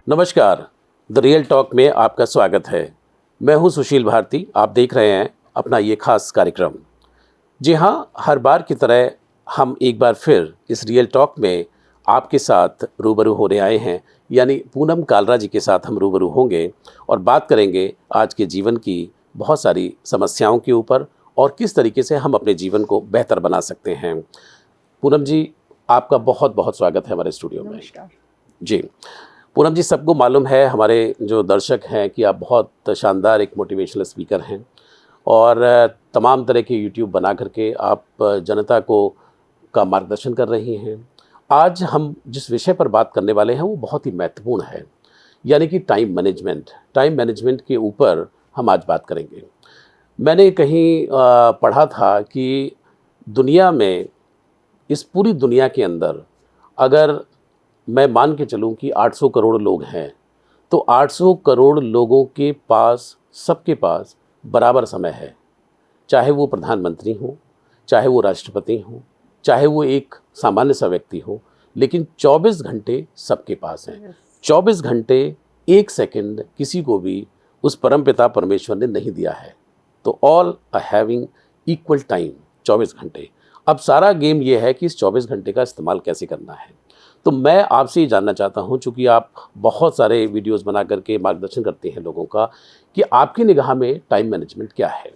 नमस्कार, the real talk में आपका स्वागत है। मैं हूं सुशील भारती। आप देख रहे हैं अपना ये खास कार्यक्रम। जी हाँ, हर बार की तरह हम एक बार फिर इस रियल टॉक में आपके साथ रूबरू होने आए हैं, यानी पूनम कालरा जी के साथ हम रूबरू होंगे और बात करेंगे आज के जीवन की बहुत सारी समस्याओं के ऊपर और किस तरीके से हम अपने जीवन को बेहतर बना सकते हैं। पूनम जी, आपका बहुत बहुत स्वागत है हमारे स्टूडियो में। नमस्कार। जी पूनम जी, सबको मालूम है, हमारे जो दर्शक हैं, कि आप बहुत शानदार एक मोटिवेशनल स्पीकर हैं और तमाम तरह के यूट्यूब बना करके आप जनता को का मार्गदर्शन कर रही हैं। आज हम जिस विषय पर बात करने वाले हैं वो बहुत ही महत्वपूर्ण है, यानी कि टाइम मैनेजमेंट। टाइम मैनेजमेंट के ऊपर हम आज बात करेंगे। मैंने कहीं पढ़ा था कि दुनिया में, इस पूरी दुनिया के अंदर, अगर मैं मान के चलूं कि 800 करोड़ लोग हैं, तो 800 करोड़ लोगों के पास, सबके पास बराबर समय है। चाहे वो प्रधानमंत्री हो, चाहे वो राष्ट्रपति हो, चाहे वो एक सामान्य सा व्यक्ति हो, लेकिन 24 घंटे सबके पास हैं। 24 घंटे, एक सेकंड किसी को भी उस परमपिता परमेश्वर ने नहीं दिया है। तो all are having equal time, 24 घंटे। अब सारा गेम ये है कि इस 24 घंटे का इस्तेमाल कैसे करना है। तो मैं आपसे ये जानना चाहता हूँ, चूँकि आप बहुत सारे वीडियोस बना करके मार्गदर्शन करते हैं लोगों का, कि आपकी निगाह में टाइम मैनेजमेंट क्या है?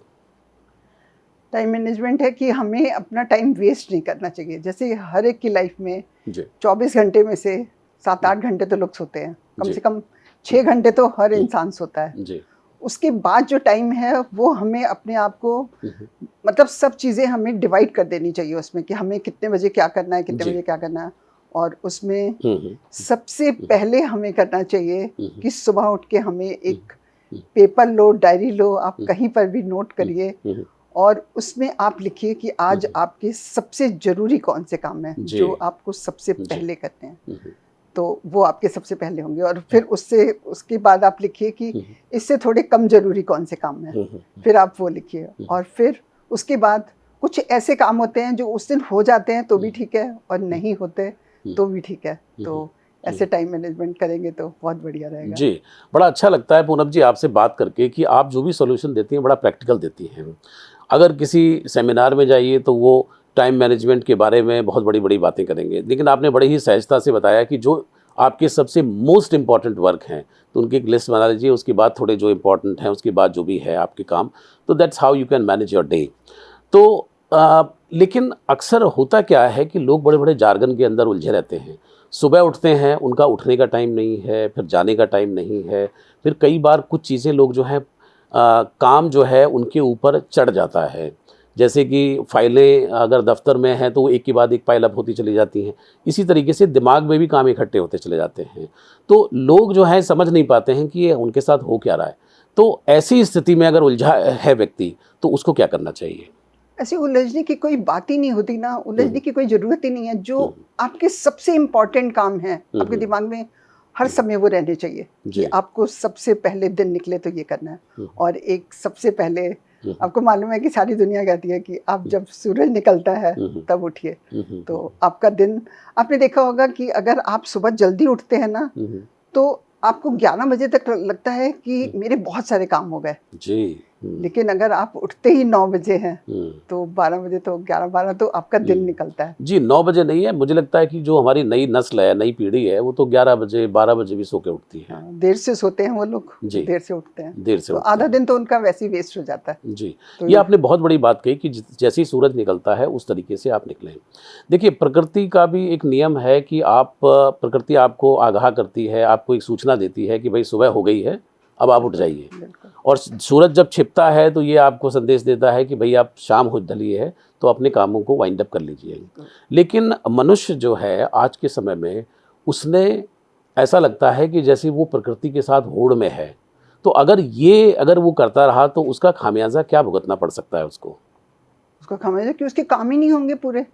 टाइम मैनेजमेंट है कि हमें अपना टाइम वेस्ट नहीं करना चाहिए। जैसे हर एक की लाइफ में जी 24 घंटे में से 7-8 घंटे तो लोग सोते हैं, कम जी। से कम 6 घंटे तो हर इंसान सोता है। जी। उसके बाद जो टाइम है वो हमें अपने आप को, हम्म, मतलब सब चीज़ें हमें डिवाइड कर देनी चाहिए उसमें, कि हमें कितने बजे क्या करना है, कितने जी। बजे क्या करना है। और उसमें हम्म, सबसे पहले हमें करना चाहिए हम्म, कि सुबह उठ के हमें एक हम्म, पेपर लो, डायरी लो, आप कहीं पर भी नोट करिए हम्म, और उसमें आप लिखिए कि आज आपके सबसे ज़रूरी कौन से काम हैं जी। जो आपको सबसे जी। पहले करते हैं। हम्म, तो वो आपके सबसे पहले होंगे और फिर उसके बाद आप लिखिए कि हम्म, इससे थोड़े कम ज़रूरी कौन से काम हैं, फिर आप वो लिखिए। और फिर उसके बाद कुछ ऐसे काम होते हैं जो उस दिन हो जाते हैं तो भी ठीक है, और नहीं होते तो भी ठीक है। तो ऐसे टाइम मैनेजमेंट करेंगे तो बहुत बढ़िया रहेगा। जी, बड़ा अच्छा लगता है पूनम जी आपसे बात करके कि आप जो भी सॉल्यूशन देती हैं बड़ा प्रैक्टिकल देती हैं। अगर किसी सेमिनार में जाइए तो वो टाइम मैनेजमेंट के बारे में बहुत बड़ी-बड़ी बातें करेंगे, लेकिन आपने बड़ी ही सहजता से बताया कि जो आपके सबसे मोस्ट इम्पोर्टेंट वर्क हैं, तो उनकी एक लिस्ट बना लीजिए, उसके बाद थोड़े जो इम्पोर्टेंट हैं, उसके बाद जो भी है आपके काम, तो that's how you can manage your day. तो लेकिन अक्सर होता क्या है कि लोग बड़े-बड़े जार्गन के अंदर उलझे रहते हैं। सुबह उठते हैं, उनका उठने का टाइम नहीं है, फिर जाने का टाइम नहीं है, फिर कई बार कुछ चीज़ें लोग जो हैं काम जो है उनके ऊपर चढ़ जाता है। जैसे कि फाइलें अगर दफ़्तर में हैं तो वो एक के बाद एक पाइल अप होती चली जाती हैं। इसी तरीके से दिमाग में भी काम इकट्ठे होते चले जाते हैं। तो लोग जो हैं समझ नहीं पाते हैं कि ये उनके साथ हो क्या रहा है। तो ऐसी स्थिति में अगर उलझा है व्यक्ति, तो उसको क्या करना चाहिए? ऐसे उलझने की कोई बात ही नहीं होती ना, उलझने की कोई ज़रूरत ही नहीं है। जो आपके सबसे इम्पोर्टेंट काम हैं, आपके दिमाग में हर समय वो रहने चाहिए कि जी। आपको सबसे पहले दिन निकले तो ये करना है। और एक सबसे पहले, हम्म, आपको मालूम है कि सारी दुनिया कहती है कि आप जब सूरज निकलता है तब उठिए। तो आपका दिन, आपने देखा होगा कि अगर आप सुबह जल्दी उठते हैं ना, तो आपको 11 बजे तक लगता है कि मेरे बहुत सारे काम हो गए। जी। लेकिन अगर आप उठते ही 9 बजे हैं, हुँ। तो 12 बजे, तो 11-12 तो आपका दिन निकलता है। जी, 9 बजे नहीं है, मुझे लगता है कि जो हमारी नई नस्ल है, नई पीढ़ी है, वो तो 11 बजे, 12 बजे भी सो के उठती है। हाँ, देर से सोते हैं वो लोग, जी। देर से उठते हैं, देर से तो उठते आधा हैं। दिन तो उनका वैसे ही वेस्ट हो जाता है। जी, तो ये आपने बहुत बड़ी बात कही कि जैसे ही सूरज निकलता है, उस तरीके से आप निकलें। देखिए, प्रकृति का भी एक नियम है कि प्रकृति आपको आगाह करती है, आपको एक सूचना देती है कि भई सुबह हो गई है, अब आप उठ जाइए। बिल्कुल। और सूरज जब छिपता है तो ये आपको संदेश देता है कि भई अब शाम हो ढली है, तो अपने कामों को वाइंड अप कर लीजिए। लेकिन मनुष्य जो है आज के समय में, उसने, ऐसा लगता है कि जैसे वो प्रकृति के साथ होड़ में है। तो अगर वो करता रहा तो उसका खामियाजा क्या भुगतना पड़ सकता है उसको? उसका खामियाजा कि उसके काम ही नहीं होंगे पूरे।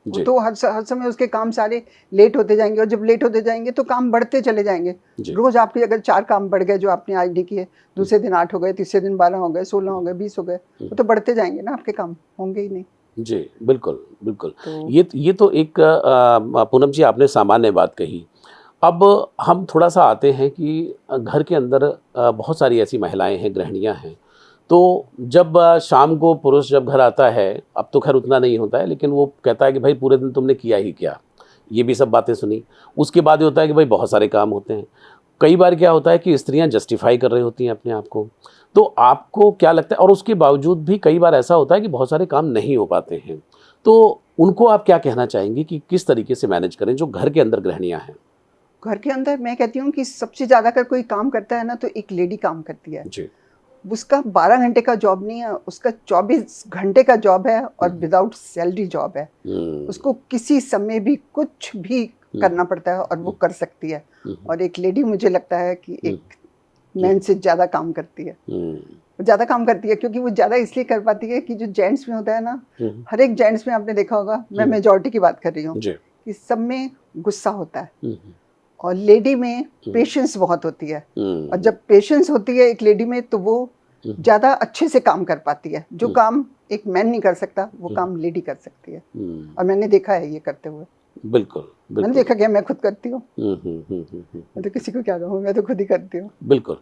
वो जी। तो हर समय उसके काम सारे लेट होते जाएंगे, और जब लेट होते जाएंगे तो काम बढ़ते चले जाएंगे। जी। रोज आपके अगर 4 काम बढ़ गए जो आपने आज नहीं किए, दूसरे दिन 8 हो गए, तीसरे दिन 12 हो गए, 16 हो गए, 20 हो गए, वो तो बढ़ते जाएंगे ना, आपके काम होंगे ही नहीं। जी, बिल्कुल, बिल्कुल। तो ये तो एक पूनम जी आपने सामान्य बात कही। अब हम थोड़ा सा आते हैं कि घर के अंदर बहुत सारी ऐसी महिलाएं हैं, गृहिणियां हैं। तो जब शाम को पुरुष जब घर आता है, अब तो खैर उतना नहीं होता है, लेकिन वो कहता है कि भाई पूरे दिन तुमने किया ही क्या, ये भी सब बातें सुनी। उसके बाद ये होता है कि भाई बहुत सारे काम होते हैं। कई बार क्या होता है कि स्त्रियां जस्टिफाई कर रही होती हैं अपने आप को। तो आपको क्या लगता है, और उसके बावजूद भी कई बार ऐसा होता है कि बहुत सारे काम नहीं हो पाते हैं, तो उनको आप क्या कहना चाहेंगी कि किस तरीके से मैनेज करें, जो घर के अंदर गृहिणियां हैं? घर के अंदर मैं कहती हूँ कि सबसे ज़्यादा अगर कोई काम करता है ना, तो एक लेडी काम करती है। जी। उसका 12 घंटे का जॉब नहीं है, उसका 24 घंटे का जॉब है, और विदाउट सैलरी जॉब है। उसको किसी समय भी कुछ भी करना पड़ता है और वो कर सकती है। और एक लेडी मुझे लगता है कि एक मैन से ज़्यादा काम करती है। ज़्यादा काम करती है क्योंकि वो ज़्यादा इसलिए कर पाती है कि जो जेंट्स में होता है ना, हर एक जेंट्स में आपने देखा होगा, मैं मेजॉरिटी की बात कर रही हूँ, कि सब में गुस्सा होता है, और लेडी में पेशेंस बहुत होती है। और जब पेशेंस होती है एक लेडी में, तो वो ज़्यादा अच्छे से काम कर पाती है। जो काम एक मैन नहीं कर सकता, वो काम लेडी कर सकती है। और मैंने देखा है ये करते हुए। बिल्कुल, मैंने देखा क्या, मैं खुद करती हूँ। मैं तो किसी को क्या कहूँ, मैं तो खुद ही करती हूँ। बिल्कुल।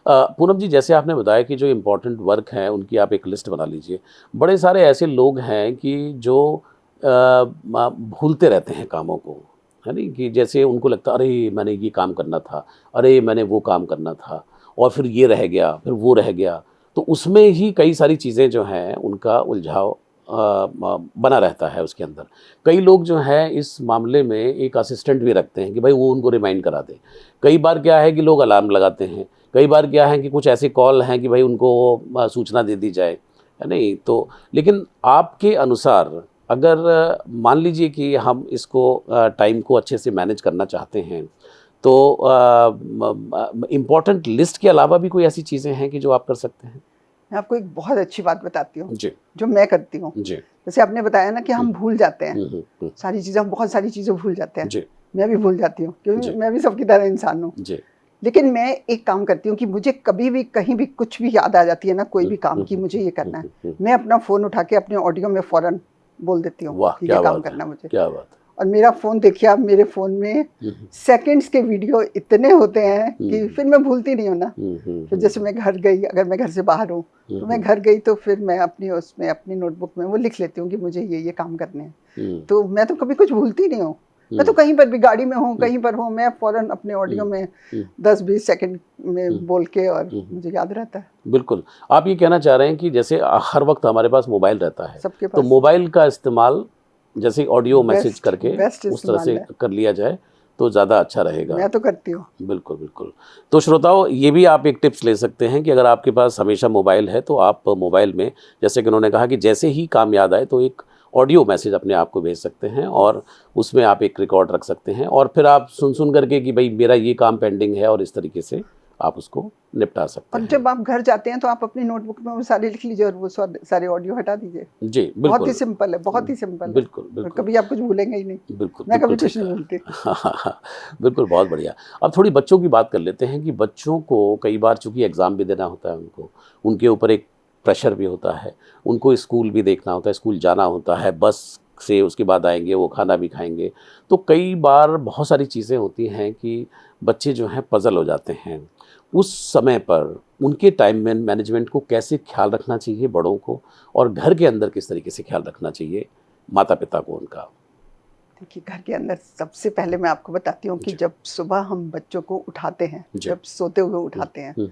पूनम जी, जैसे आपने बताया कि जो इम्पोर्टेंट वर्क हैं उनकी आप एक लिस्ट बना लीजिए। बड़े सारे ऐसे लोग हैं कि जो भूलते रहते हैं कामों को, है नहीं? कि जैसे उनको लगता है अरे मैंने ये काम करना था, अरे मैंने वो काम करना था, और फिर ये रह गया, फिर वो रह गया। तो उसमें ही कई सारी चीज़ें जो हैं उनका उलझाव बना रहता है उसके अंदर। कई लोग जो हैं इस मामले में एक असिस्टेंट भी रखते हैं कि भाई वो उनको रिमाइंड करा दे। कई बार क्या है कि लोग अलार्म लगाते हैं, कई बार क्या है कि कुछ ऐसे कॉल हैं कि भाई उनको सूचना दे दी जाए, है नहीं? तो लेकिन आपके अनुसार अगर मान लीजिए कि हम इसको टाइम को अच्छे से मैनेज करना चाहते हैं, तो इम्पॉर्टेंट लिस्ट के अलावा भी कोई ऐसी चीज़ें हैं कि जो आप कर सकते हैं? मैं आपको एक बहुत अच्छी बात बताती हूँ जी। जो मैं करती हूँ। जी। जैसे आपने बताया ना कि हम भूल जाते हैं सारी चीज़ें, हम बहुत सारी चीज़ें भूल जाते हैं। जी। मैं भी भूल जाती हूँ क्योंकि मैं भी सबकी तरह इंसान हूँ। जी। लेकिन मैं एक काम करती हूँ कि मुझे कभी भी कहीं भी कुछ भी याद आ जाती है ना, कोई भी काम की मुझे ये करना है, मैं अपना फ़ोन उठा के अपने ऑडियो में फ़ौरन बोल देती हूँ कि ये काम करना मुझे। क्या बात है। और मेरा फ़ोन देखिए आप, मेरे फ़ोन में सेकंड्स के वीडियो इतने होते हैं कि फिर मैं भूलती नहीं हूँ ना। फिर जैसे मैं घर गई, अगर मैं घर से बाहर हूँ तो मैं घर गई तो फिर मैं अपनी नोटबुक में वो लिख लेती हूँ कि मुझे ये काम करने हैं। तो मैं तो कभी कुछ भूलती नहीं हूँ। मैं तो कहीं पर भी गाड़ी में हूँ, कहीं पर हूँ, मैं फ़ौरन अपने ऑडियो में 10-20 सेकंड में बोल के, और मुझे याद रहता है। बिल्कुल। आप ये कहना चाह रहे हैं कि जैसे हर वक्त हमारे पास मोबाइल रहता है, सबके तो पास मोबाइल का इस्तेमाल जैसे ऑडियो मैसेज करके उस तरह से कर लिया जाए तो ज़्यादा अच्छा रहेगा। मैं तो करती हूँ। बिल्कुल बिल्कुल। तो श्रोताओं, ये भी आप एक टिप्स ले सकते हैं कि अगर आपके पास हमेशा मोबाइल है तो आप मोबाइल में, जैसे कि उन्होंने कहा कि जैसे ही काम याद आए तो एक ऑडियो मैसेज अपने आप को भेज सकते हैं, और उसमें आप एक रिकॉर्ड रख सकते हैं, और फिर आप सुन करके कि भाई मेरा ये काम पेंडिंग है, और इस तरीके से आप उसको निपटा सकते हैं। और जब आप घर जाते हैं तो आप अपनी नोटबुक में वो सारे लिख लीजिए और वो सारे ऑडियो हटा दीजिए। जी बिल्कुल। बहुत ही सिंपल है, बहुत ही सिंपल है। बिल्कुल बिल्कुल। कभी आप कुछ भूलेंगे ही नहीं। बिल्कुल। मैं कभी कुछ नहीं भूलती। बिल्कुल, बहुत बढ़िया। अब थोड़ी बच्चों की बात कर लेते हैं कि बच्चों को कई बार चूँकि एग्ज़ाम भी देना होता है उनको, उनके ऊपर एक प्रेशर भी होता है, उनको स्कूल भी देखना होता है, स्कूल जाना होता है, बस से उसके बाद आएंगे, वो खाना भी खाएंगे। तो कई बार बहुत सारी चीज़ें होती हैं कि बच्चे जो हैं पज़ल हो जाते हैं। उस समय पर उनके टाइम मैनेजमेंट को कैसे ख्याल रखना चाहिए बड़ों को, और घर के अंदर किस तरीके से ख्याल रखना चाहिए माता पिता को उनका? देखिए, घर के अंदर सबसे पहले मैं आपको बताती हूँ कि जब सुबह हम बच्चों को उठाते हैं, जब सोते हुए उठाते हैं,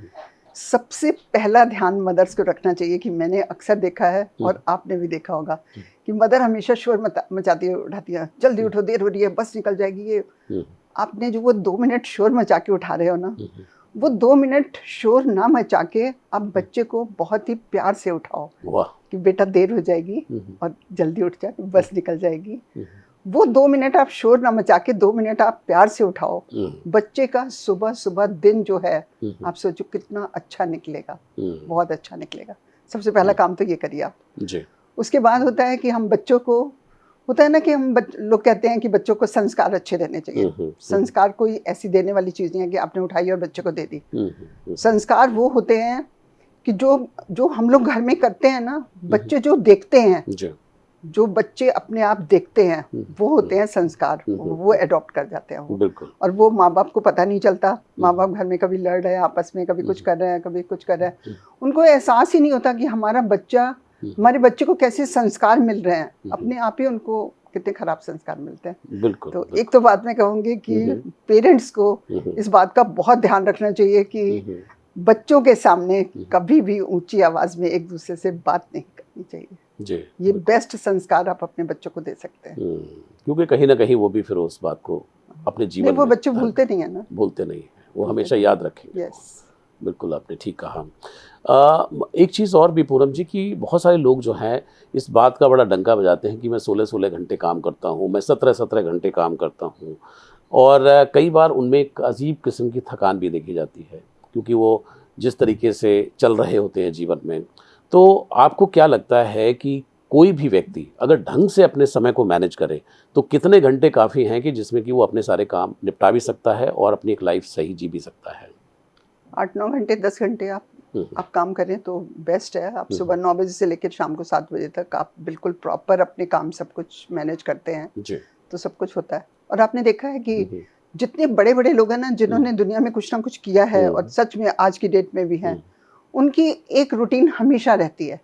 सबसे पहला ध्यान मदर्स को रखना चाहिए कि मैंने अक्सर देखा है और आपने भी देखा होगा कि मदर हमेशा शोर मचाती है, उठाती है, जल्दी उठो, देर हो रही है, बस निकल जाएगी। ये आपने जो वो 2 मिनट शोर मचा के उठा रहे हो ना, वो 2 मिनट शोर ना मचा के आप बच्चे को बहुत ही प्यार से उठाओ कि बेटा देर हो जाएगी और जल्दी उठ जा, बस निकल जाएगी। वो 2 मिनट आप शोर ना मचा के 2 मिनट आप प्यार से उठाओ, बच्चे का सुबह सुबह दिन जो है आप सोचो कितना अच्छा निकलेगा, बहुत अच्छा निकलेगा। सबसे पहला काम तो ये करिए आप जी। उसके बाद होता है कि हम बच्चों को, होता है ना कि हम लोग कहते हैं कि बच्चों को संस्कार अच्छे देने चाहिए। संस्कार कोई ऐसी देने वाली चीज़ नहीं है कि आपने उठाई और बच्चे को दे दी। संस्कार वो होते हैं कि जो हम लोग घर में करते हैं ना, बच्चे जो देखते हैं जो बच्चे अपने आप देखते हैं वो होते हैं संस्कार, वो अडॉप्ट कर जाते हैं वो। बिल्कुल। और वो माँ बाप को पता नहीं चलता, माँ बाप घर में कभी लड़ रहे हैं आपस में, कभी कुछ कर रहे हैं, कभी कुछ कर रहे हैं, उनको एहसास ही नहीं होता कि हमारे बच्चे को कैसे संस्कार मिल रहे हैं, अपने आप ही उनको कितने खराब संस्कार मिलते हैं। बिल्कुल। तो एक तो बात मैं कहूँगी कि पेरेंट्स को इस बात का बहुत ध्यान रखना चाहिए कि बच्चों के सामने कभी भी ऊंची आवाज में एक दूसरे से बात नहीं करनी चाहिए जी। ये बेस्ट संस्कार आप अपने बच्चों को दे सकते हैं। क्योंकि कहीं ना कहीं वो भी फिर उस बात को अपने जीवन नहीं, वो में बच्चे भूलते नहीं है ना, भूलते नहीं है, वो हमेशा याद रखेंगे। यस, बिल्कुल आपने ठीक कहा। एक चीज़ और भी पूनम जी कि बहुत सारे लोग जो हैं इस बात का बड़ा डंका बजाते हैं कि मैं 16-16 घंटे काम करता हूँ, मैं 17-17 घंटे काम करता हूँ, और कई बार उनमें एक अजीब किस्म की थकान भी देखी जाती है क्योंकि वो जिस तरीके से चल रहे होते हैं जीवन में। तो आपको क्या लगता है कि कोई भी व्यक्ति अगर ढंग से अपने समय को मैनेज करे तो कितने घंटे काफ़ी हैं कि जिसमें कि वो अपने सारे काम निपटा भी सकता है और अपनी एक लाइफ सही जी भी सकता है? 8-9 घंटे 10 घंटे आप काम करें तो बेस्ट है। आप सुबह 9 बजे से लेकर शाम को 7 बजे तक आप बिल्कुल प्रॉपर अपने काम सब कुछ मैनेज करते हैं जी। तो सब कुछ होता है। और आपने देखा है कि जितने बड़े बड़े लोग हैं ना, जिन्होंने दुनिया में कुछ ना कुछ किया है और सच में आज की डेट में भी हैं, उनकी एक रूटीन हमेशा रहती है।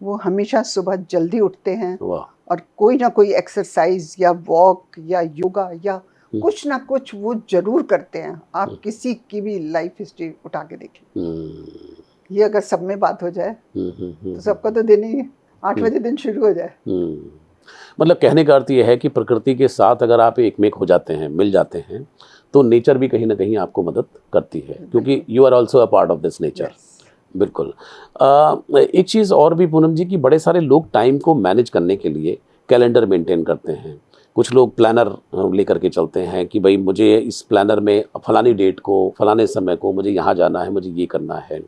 वो हमेशा सुबह जल्दी उठते हैं और कोई ना कोई एक्सरसाइज या वॉक या योगा या कुछ ना कुछ वो जरूर करते हैं। आप किसी की भी लाइफ हिस्ट्री उठा के देखें, ये अगर सब में बात हो जाए तो सबका तो दिन ही 8 बजे दिन शुरू हो जाए। मतलब कहने का अर्थ ये है कि प्रकृति के साथ अगर आप एकमेक हो जाते हैं, मिल जाते हैं, तो नेचर भी कहीं ना कहीं आपको मदद करती है क्योंकि you are also a part of this nature. बिल्कुल। एक चीज़ और भी पूनम जी कि बड़े सारे लोग टाइम को मैनेज करने के लिए कैलेंडर मेंटेन करते हैं। कुछ लोग प्लानर लेकर के चलते हैं कि भाई मुझे इस प्लानर में फलानी डेट को, फलाने समय को मुझे यहाँ जाना है, मुझे ये करना है।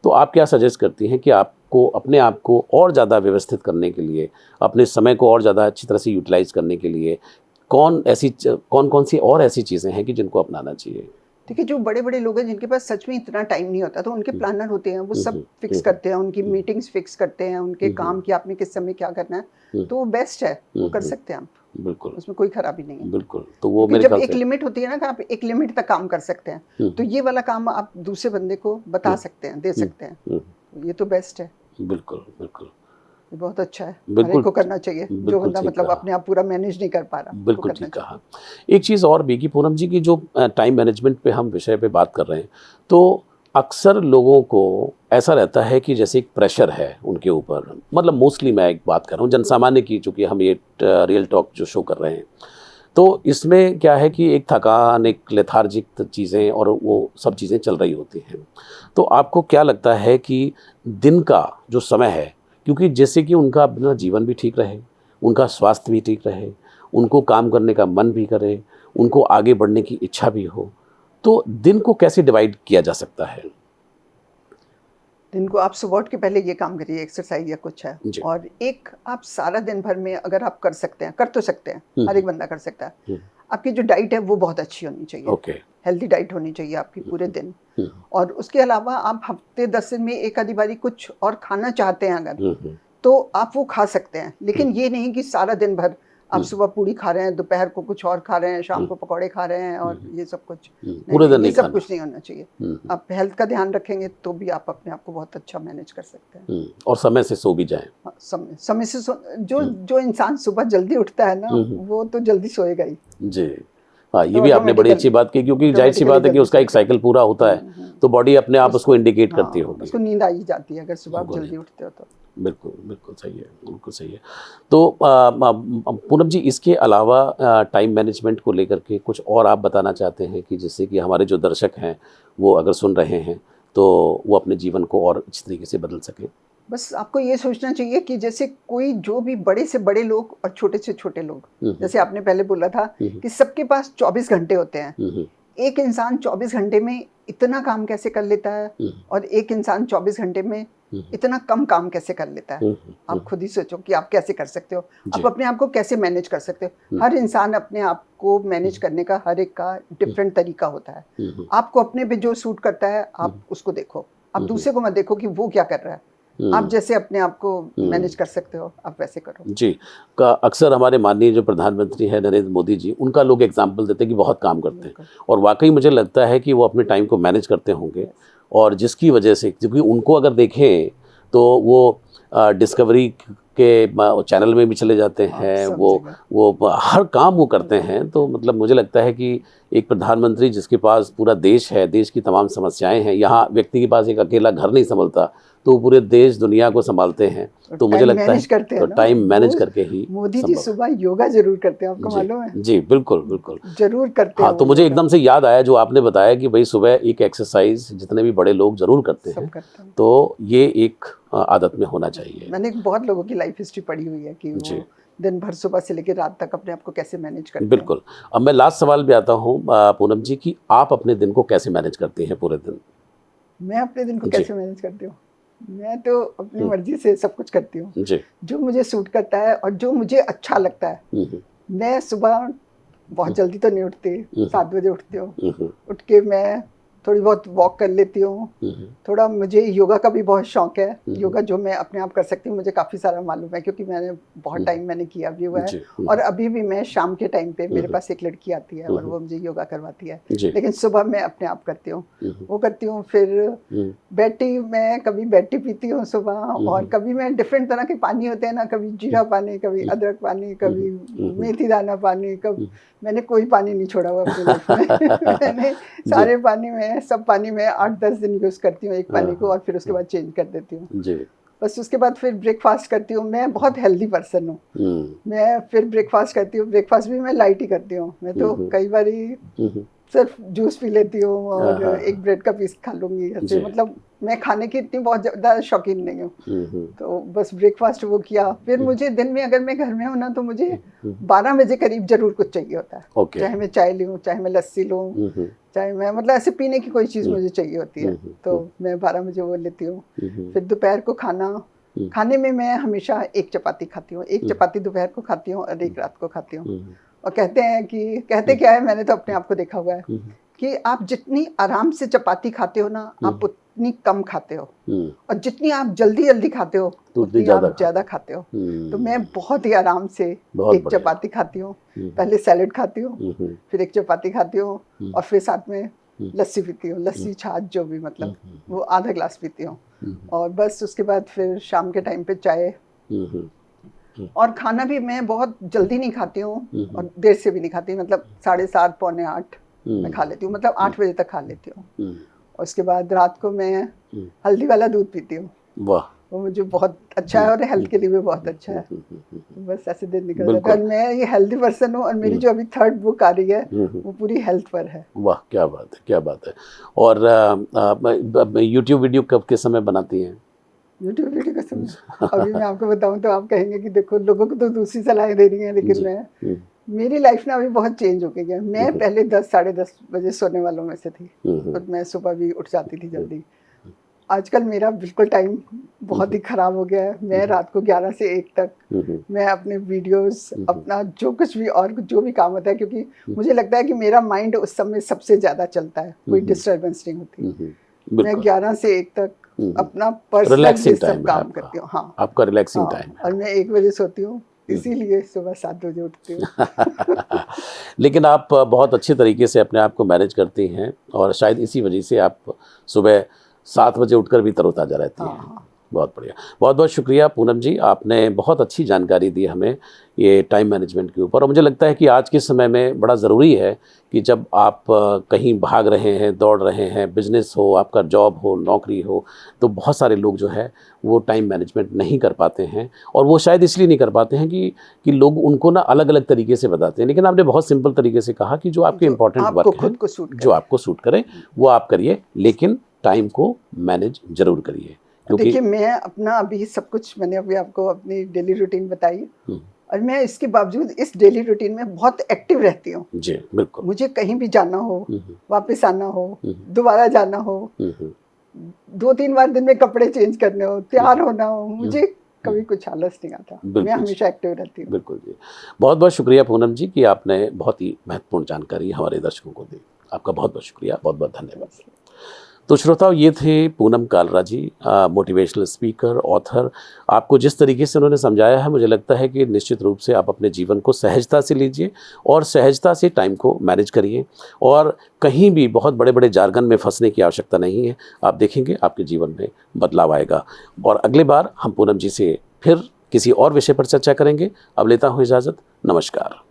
तो आप क्या सजेस्ट करती हैं कि आपको अपने आप को और ज़्यादा व्यवस्थित करने के लिए, अपने समय को और ज़्यादा अच्छी तरह से यूटिलाइज करने के लिए कौन कौन सी और ऐसी चीज़ें हैं कि जिनको अपनाना चाहिए? देखिए, जो बड़े बड़े लोग हैं जिनके पास सच में इतना टाइम नहीं होता तो उनके प्लानर होते हैं, वो सब फिक्स करते हैं, उनकी मीटिंग्स फिक्स करते हैं, उनके काम की आपने किस समय क्या करना है, तो वो बेस्ट है, वो कर सकते हैं आप। बिल्कुल, उसमें कोई खराबी नहीं है। बिल्कुल। तो वो मेरे जब ख्याल एक से लिमिट होती है ना कि आप एक लिमिट तक काम कर सकते हैं, तो ये वाला काम आप दूसरे बंदे को बता सकते हैं, दे सकते हैं, ये तो बेस्ट है। बिल्कुल, बिल्कुल। ये बहुत अच्छा है, हर बिल्कुल एक को करना चाहिए जो बंदा मतलब अपने आप पूरा मैनेज नहीं कर पा रहा। बिल्कुल ठीक कहा। एक चीज़ और भी कि पूनम जी की जो टाइम मैनेजमेंट पे हम विषय पे बात कर रहे हैं, तो अक्सर लोगों को ऐसा रहता है कि जैसे एक प्रेशर है उनके ऊपर, मतलब मोस्टली मैं एक बात कर रहा हूँ जनसामान्य की, चूँकि हम ये रियल टॉक जो शो कर रहे हैं, तो इसमें क्या है कि एक थकान, एक लेथार्जिक चीज़ें और वो सब चीज़ें चल रही होती हैं। तो आपको क्या लगता है कि दिन का जो समय है, क्योंकि जैसे कि उनका अपना जीवन भी ठीक रहे, उनका स्वास्थ्य भी ठीक रहे, उनको काम करने का मन भी करे, उनको आगे बढ़ने की इच्छा भी हो, तो दिन को कैसे डिवाइड किया जा सकता है? दिन को आप सुबह उठ के पहले ये काम करिए, एक्सरसाइज या कुछ है, और एक आप सारा दिन भर में अगर आप कर सकते हैं, कर तो सकते हैं, हर एक बंदा कर सकता है, आपकी जो डाइट है वो बहुत अच्छी होनी चाहिए, हेल्दी डाइट होनी चाहिए आपकी पूरे दिन। और उसके अलावा आप हफ्ते 10 दिन में एक आधी बारी कुछ और खाना चाहते हैं अगर, तो आप वो खा सकते हैं, लेकिन ये नहीं कि सारा दिन भर आप सुबह पूड़ी खा रहे हैं, दोपहर को कुछ और खा रहे हैं, शाम को पकौड़े खा रहे हैं और ये सब कुछ पूरे दिन ये सब कुछ नहीं होना चाहिए। आप हेल्थ का ध्यान रखेंगे तो भी आप अपने आप को बहुत अच्छा मैनेज कर सकते हैं। और समय से सो भी जाएं। समय से जो इंसान सुबह जल्दी उठता है ना, वो तो जल्दी सोएगा ही। जी हाँ, ये भी आपने बड़ी अच्छी बात की, क्योंकि जाहिर सी बात है कि उसका एक साइकिल पूरा होता है, तो बॉडी अपने आप उसको इंडिकेट करती होगी, उसको नींद आ ही जाती है अगर सुबह आप जल्दी उठते हो तो। बिल्कुल बिल्कुल सही है, बिल्कुल सही है। तो पूनम जी, इसके अलावा टाइम मैनेजमेंट को लेकर के कुछ और आप बताना चाहते हैं कि जिससे कि हमारे जो दर्शक हैं वो अगर सुन रहे हैं तो वो अपने जीवन को और अच्छी तरीके से बदल सकें? बस आपको ये सोचना चाहिए कि जैसे कोई जो भी बड़े से बड़े लोग और छोटे से छोटे लोग, जैसे आपने पहले बोला था कि सबके पास 24 घंटे होते हैं, एक इंसान 24 घंटे में इतना काम कैसे कर लेता है और एक इंसान 24 घंटे में इतना कम काम कैसे कर लेता है। आप खुद ही सोचो कि आप कैसे कर सकते हो, आप अपने आप को कैसे मैनेज कर सकते हो। हर इंसान अपने आप को मैनेज करने का हर एक का डिफरेंट तरीका होता है। आपको अपने पे जो सूट करता है आप उसको देखो, आप दूसरे को मत देखो कि वो क्या कर रहा है, आप जैसे अपने आप को मैनेज कर सकते हो आप वैसे करो। जी, का अक्सर हमारे माननीय जो प्रधानमंत्री हैं नरेंद्र मोदी जी, उनका लोग एग्जाम्पल देते हैं कि बहुत काम करते हैं, और वाकई मुझे लगता है कि वो अपने टाइम को मैनेज करते होंगे, और जिसकी वजह से, क्योंकि उनको अगर देखें तो वो डिस्कवरी के चैनल में भी चले जाते हैं, वो हर काम वो करते हैं। तो मतलब मुझे लगता है कि एक प्रधानमंत्री जिसके पास पूरा देश है, देश की तमाम समस्याएं हैं, यहाँ व्यक्ति के पास एक अकेला घर नहीं संभलता, तो वो पूरे देश दुनिया को संभालते हैं। तो मुझे लगता है तो टाइम मैनेज करके ही मोदी जी सुबह योगा जरूर करते हैं, आपको मालूम है? जी बिल्कुल बिल्कुल जरूर करते हैं। हाँ, तो मुझे एकदम से याद आया जो आपने बताया कि भाई सुबह एक एक्सरसाइज जितने भी बड़े लोग जरूर करते हैं, तो ये एक आदत में होना चाहिए। मैंने बहुत लोगों की लाइफ हिस्ट्री पढ़ी हुई है कि वो दिन भर सुबह से लेकर रात तक अपने आप को कैसे मैनेज करते हैं। बिल्कुल। अब मैं लास्ट सवाल पे आता हूँ पूनम जी, कि आप अपने दिन को कैसे मैनेज करते हैं पूरे दिन? मैं अपने दिन को कैसे मैनेज करती हूँ? मैं तो अपनी मर्जी से सब कुछ करती हूँ, जो मुझे सूट करता है और जो मुझे अच्छा लगता है। मैं सुबह बहुत जल्दी तो नहीं उठती, 7 बजे उठती हूँ। उठ के मैं थोड़ी बहुत वॉक कर लेती हूँ। थोड़ा मुझे योगा का भी बहुत शौक है। योगा जो मैं अपने आप कर सकती हूँ, मुझे काफ़ी सारा मालूम है क्योंकि मैंने बहुत टाइम मैंने किया भी हुआ है। और अभी भी मैं शाम के टाइम पे मेरे पास एक लड़की आती है और वो मुझे योगा करवाती है, लेकिन सुबह मैं अपने आप करती हूँ, वो करती हूँ। फिर बेड टी, मैं कभी बेड टी पीती हूँ सुबह, और कभी मैं डिफरेंट तरह के पानी होते हैं ना, कभी जीरा पानी, कभी अदरक पानी, कभी मेथी दाना पानी, कभी मैंने कोई पानी नहीं छोड़ा हुआ अपनी लाइफ में। मैंने सारे पानी में, सब पानी में 8-10 दिन यूज़ करती हूँ एक पानी को, और फिर उसके बाद चेंज कर देती हूँ। बस उसके बाद फिर ब्रेकफास्ट करती हूँ। मैं बहुत हेल्दी पर्सन हूँ। मैं फिर ब्रेकफास्ट करती हूँ। ब्रेकफास्ट भी मैं लाइट ही करती हूँ। मैं तो कई बार सिर्फ जूस पी लेती हूँ और एक ब्रेड का पीस खा लूँगी ऐसे। मतलब मैं खाने की इतनी बहुत ज़्यादा शौकीन नहीं हूँ। तो बस ब्रेकफास्ट वो किया। फिर मुझे दिन में अगर मैं घर में हूँ ना, तो मुझे 12 बजे करीब जरूर कुछ चाहिए होता है। चाहे मैं चाय लूँ, चाहे मैं लस्सी लूँ, चाहे मैं, मतलब ऐसे पीने की कोई चीज़ मुझे चाहिए होती है, तो मैं 12 बजे वो लेती हूँ। फिर दोपहर को खाने में मैं हमेशा एक चपाती खाती हूँ। एक चपाती दोपहर को खाती हूँ और एक रात को खाती हूँ। और कहते क्या है, मैंने तो अपने आप को देखा हुआ है कि आप जितनी आराम से चपाती खाते हो ना, आप उतनी कम खाते हो, और जितनी आप जल्दी जल्दी खाते हो उतनी आप ज़्यादा खाते हो। तो मैं बहुत ही आराम से एक चपाती खाती हूँ, पहले सैलेड खाती हूँ, फिर एक चपाती खाती हूँ, और फिर साथ में लस्सी पीती हूँ, लस्सी छाछ जो भी, मतलब वो आधा ग्लास पीती हूँ। और बस उसके बाद फिर शाम के टाइम पे चाय। और खाना भी मैं बहुत जल्दी नहीं खाती हूँ और देर से भी नहीं खाती, मतलब 7:30 पौने 8 मैं खा लेती हूँ, मतलब 8 बजे तक खा लेती हूँ। और उसके बाद रात को मैं हल्दी वाला दूध पीती हूँ। वाह, वो मुझे बहुत अच्छा है और हेल्थ के लिए भी बहुत अच्छा है। बस ऐसे दिन निकल जाता है। मैं ये हेल्दी पर्सन हूँ, और मेरी जो अभी 3rd बुक आ रही है वो पूरी हेल्थ पर है। वाह, क्या बात है, क्या बात है। और यूट्यूब वीडियो कब किस समय बनाती हैं? यूट्यूब वीडियो का समय अभी मैं आपको बताऊं तो आप कहेंगे कि देखो, लोगों को तो दूसरी सलाह दे रही है, लेकिन मेरी लाइफ ना अभी बहुत चेंज हो गई है। मैं पहले 10 साढ़े 10 बजे सोने वालों में से थी, और मैं सुबह भी उठ जाती थी जल्दी। आजकल मेरा बिल्कुल टाइम बहुत ही खराब हो गया है। मैं रात को 11 से 1 तक मैं अपने वीडियोस, अपना जो कुछ भी और जो भी काम होता है, क्योंकि मुझे लगता है कि मेरा माइंड उस समय सबसे ज़्यादा चलता है, कोई डिस्टर्बेंस नहीं होती। मैं 11 से 1 तक अपना पर्सनल सब काम करती हूँ। हाँ, आपका रिलैक्सिंग टाइम है। और मैं 1 बजे सोती हूँ, इसीलिए सुबह 7 बजे उठती हूँ। लेकिन आप बहुत अच्छे तरीके से अपने आप को मैनेज करती हैं, और शायद इसी वजह से आप सुबह 7 बजे उठकर भी तरोताज़ा रहती हैं। बहुत बढ़िया, बहुत बहुत शुक्रिया पूनम जी, आपने बहुत अच्छी जानकारी दी हमें ये टाइम मैनेजमेंट के ऊपर। और मुझे लगता है कि आज के समय में बड़ा ज़रूरी है कि जब आप कहीं भाग रहे हैं, दौड़ रहे हैं, बिजनेस हो, आपका जॉब हो, नौकरी हो, तो बहुत सारे लोग जो है वो टाइम मैनेजमेंट नहीं कर पाते हैं। और वो शायद इसलिए नहीं कर पाते हैं कि लोग उनको ना अलग अलग तरीके से बताते हैं। लेकिन आपने बहुत सिंपल तरीके से कहा कि जो आपके इंपॉर्टेंट वर्क है, जो आपको सूट करे वो आप करिए, लेकिन टाइम को मैनेज जरूर करिए। देखिए, मैं अपना अभी सब कुछ, मैंने अभी आपको अपनी डेली रूटीन बताई, और मैं इसके बावजूद इस डेली रूटीन में बहुत एक्टिव रहती हूँ। जी बिल्कुल। मुझे कहीं भी जाना हो, वापस आना हो, दोबारा जाना हो, 2-3 बार दिन में कपड़े चेंज करने हो, तैयार होना हो, मुझे कभी कुछ आलस नहीं आता। मैं हमेशा एक्टिव रहती हूँ। बिल्कुल जी, बहुत बहुत शुक्रिया पूनम जी कि आपने बहुत ही महत्वपूर्ण जानकारी हमारे दर्शकों को दी। आपका बहुत बहुत शुक्रिया, बहुत बहुत धन्यवाद। तो श्रोताओं, ये थे पूनम कालरा जी, मोटिवेशनल स्पीकर, ऑथर। आपको जिस तरीके से उन्होंने समझाया है, मुझे लगता है कि निश्चित रूप से आप अपने जीवन को सहजता से लीजिए और सहजता से टाइम को मैनेज करिए, और कहीं भी बहुत बड़े बड़े जार्गन में फंसने की आवश्यकता नहीं है। आप देखेंगे आपके जीवन में बदलाव आएगा। और अगले बार हम पूनम जी से फिर किसी और विषय पर चर्चा करेंगे। अब लेता हूँ इजाज़त। नमस्कार।